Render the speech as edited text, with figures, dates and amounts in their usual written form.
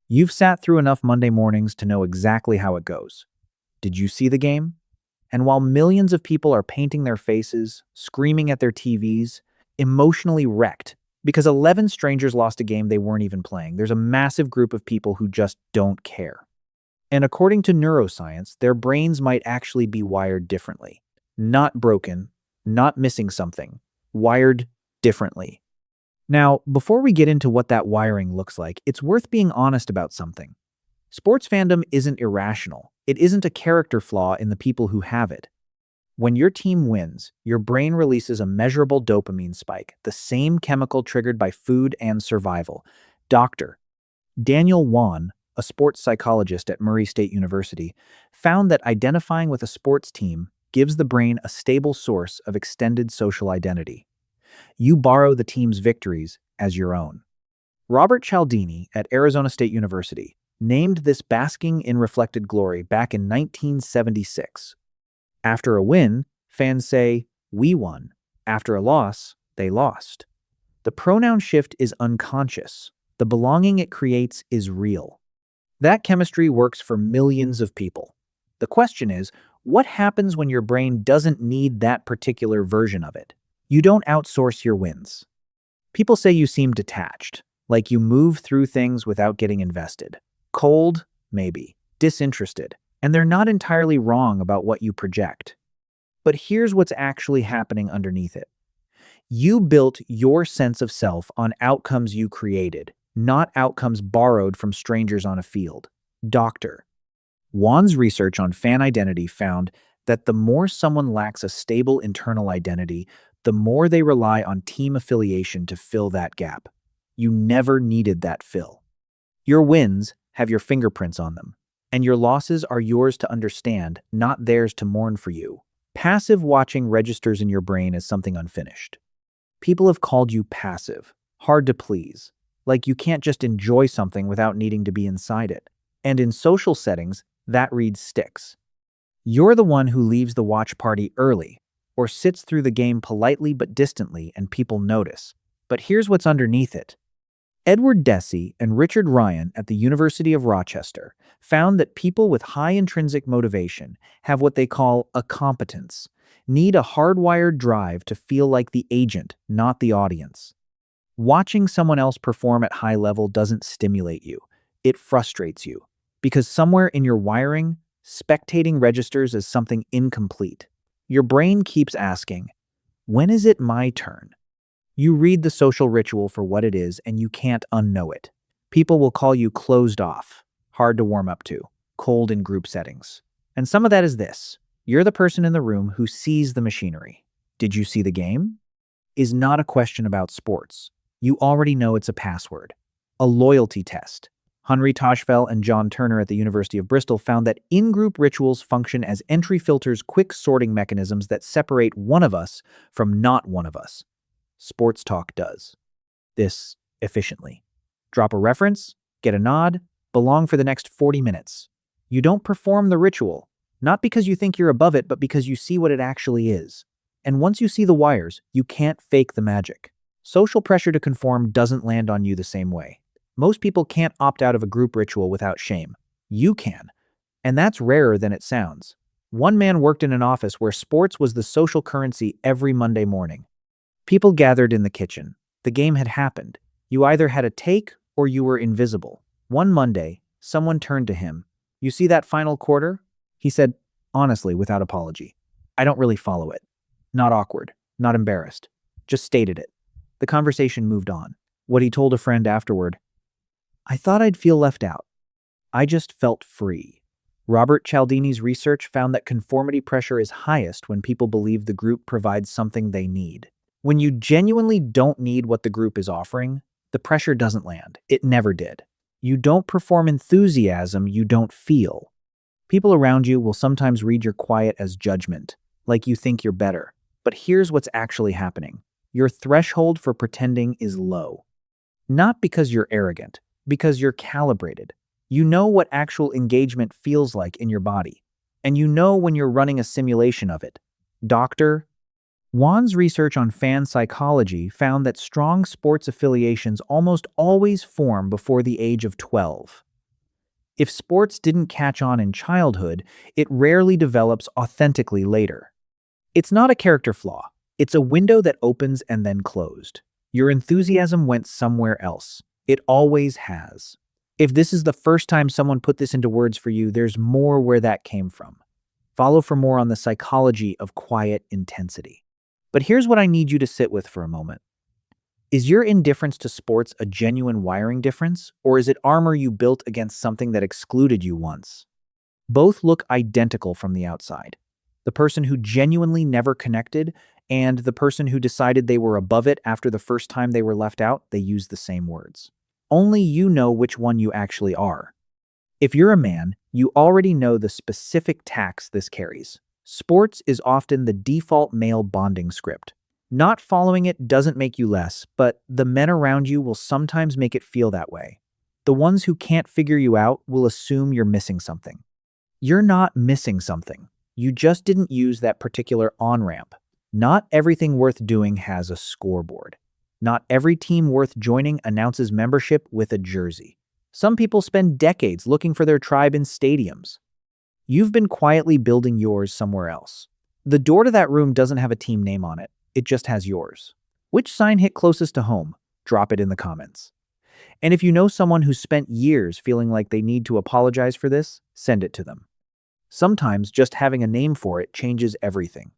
You've sat through enough Monday mornings to know exactly how it goes. Did you see the game? And while millions of people are painting their faces, screaming at their TVs, emotionally wrecked because 11 strangers lost a game they weren't even playing, there's a massive group of people who just don't care. And according to neuroscience, their brains might actually be wired differently. Not broken, not missing something, wired differently. Now, before we get into what that wiring looks like, it's worth being honest about something. Sports fandom isn't irrational. It isn't a character flaw in the people who have it. When your team wins, your brain releases a measurable dopamine spike, the same chemical triggered by food and survival. Dr. Daniel Wann, a sports psychologist at Murray State University, found that identifying with a sports team gives the brain a stable source of extended social identity. You borrow the team's victories as your own. Robert Cialdini at Arizona State University named this basking in reflected glory back in 1976. After a win, fans say, "We won." After a loss, they lost. The pronoun shift is unconscious. The belonging it creates is real. That chemistry works for millions of people. The question is, what happens when your brain doesn't need that particular version of it? You don't outsource your wins. People say you seem detached, like you move through things without getting invested. Cold, maybe. Disinterested. And they're not entirely wrong about what you project. But here's what's actually happening underneath it. You built your sense of self on outcomes you created, not outcomes borrowed from strangers on a field. Dr. Wann's research on fan identity found that the more someone lacks a stable internal identity, the more they rely on team affiliation to fill that gap. You never needed that fill. Your wins have your fingerprints on them, and your losses are yours to understand, not theirs to mourn for you. Passive watching registers in your brain as something unfinished. People have called you passive, hard to please, like you can't just enjoy something without needing to be inside it. And in social settings, that read sticks. You're the one who leaves the watch party early, or sits through the game politely but distantly and people notice. But here's what's underneath it. Deci and Richard Ryan at the University of Rochester found that people with high intrinsic motivation have what they call a competence, need a hardwired drive to feel like the agent, not the audience. Watching someone else perform at high level doesn't stimulate you. It frustrates you, because somewhere in your wiring, spectating registers as something incomplete. Your brain keeps asking, when is it my turn? You read the social ritual for what it is and you can't unknow it. People will call you closed off, hard to warm up to, cold in group settings. And some of that is this. You're the person in the room who sees the machinery. Did you see the game? Is not a question about sports. You already know it's a password. A loyalty test. Henri Tajfel and John Turner at the University of Bristol found that in-group rituals function as entry filters, quick sorting mechanisms that separate one of us from not one of us. Sports talk does this efficiently. Drop a reference, get a nod, belong for the next 40 minutes. You don't perform the ritual, not because you think you're above it, but because you see what it actually is. And once you see the wires, you can't fake the magic. Social pressure to conform doesn't land on you the same way. Most people can't opt out of a group ritual without shame. You can. And that's rarer than it sounds. One man worked in an office where sports was the social currency every Monday morning. People gathered in the kitchen. The game had happened. You either had a take or you were invisible. One Monday, someone turned to him. "You see that final quarter?" He said, honestly, without apology. "I don't really follow it." Not awkward, not embarrassed. Just stated it. The conversation moved on. What he told a friend afterward, "I thought I'd feel left out. I just felt free." Robert Cialdini's research found that conformity pressure is highest when people believe the group provides something they need. When you genuinely don't need what the group is offering, the pressure doesn't land. It never did. You don't perform enthusiasm you don't feel. People around you will sometimes read your quiet as judgment, like you think you're better. But here's what's actually happening. Your threshold for pretending is low. Not because you're arrogant, because you're calibrated. You know what actual engagement feels like in your body. And you know when you're running a simulation of it. Dr. Wann's research on fan psychology found that strong sports affiliations almost always form before the age of 12. If sports didn't catch on in childhood, it rarely develops authentically later. It's not a character flaw. It's a window that opens and then closed. Your enthusiasm went somewhere else. It always has. If this is the first time someone put this into words for you, there's more where that came from. Follow for more on the psychology of quiet intensity. But here's what I need you to sit with for a moment. Is your indifference to sports a genuine wiring difference, or is it armor you built against something that excluded you once? Both look identical from the outside. The person who genuinely never connected and the person who decided they were above it after the first time they were left out, they use the same words. Only you know which one you actually are. If you're a man, you already know the specific tax this carries. Sports is often the default male bonding script. Not following it doesn't make you less, but the men around you will sometimes make it feel that way. The ones who can't figure you out will assume you're missing something. You're not missing something. You just didn't use that particular on-ramp. Not everything worth doing has a scoreboard. Not every team worth joining announces membership with a jersey. Some people spend decades looking for their tribe in stadiums. You've been quietly building yours somewhere else. The door to that room doesn't have a team name on it. It just has yours. Which sign hit closest to home? Drop it in the comments. And if you know someone who spent years feeling like they need to apologize for this, send it to them. Sometimes just having a name for it changes everything.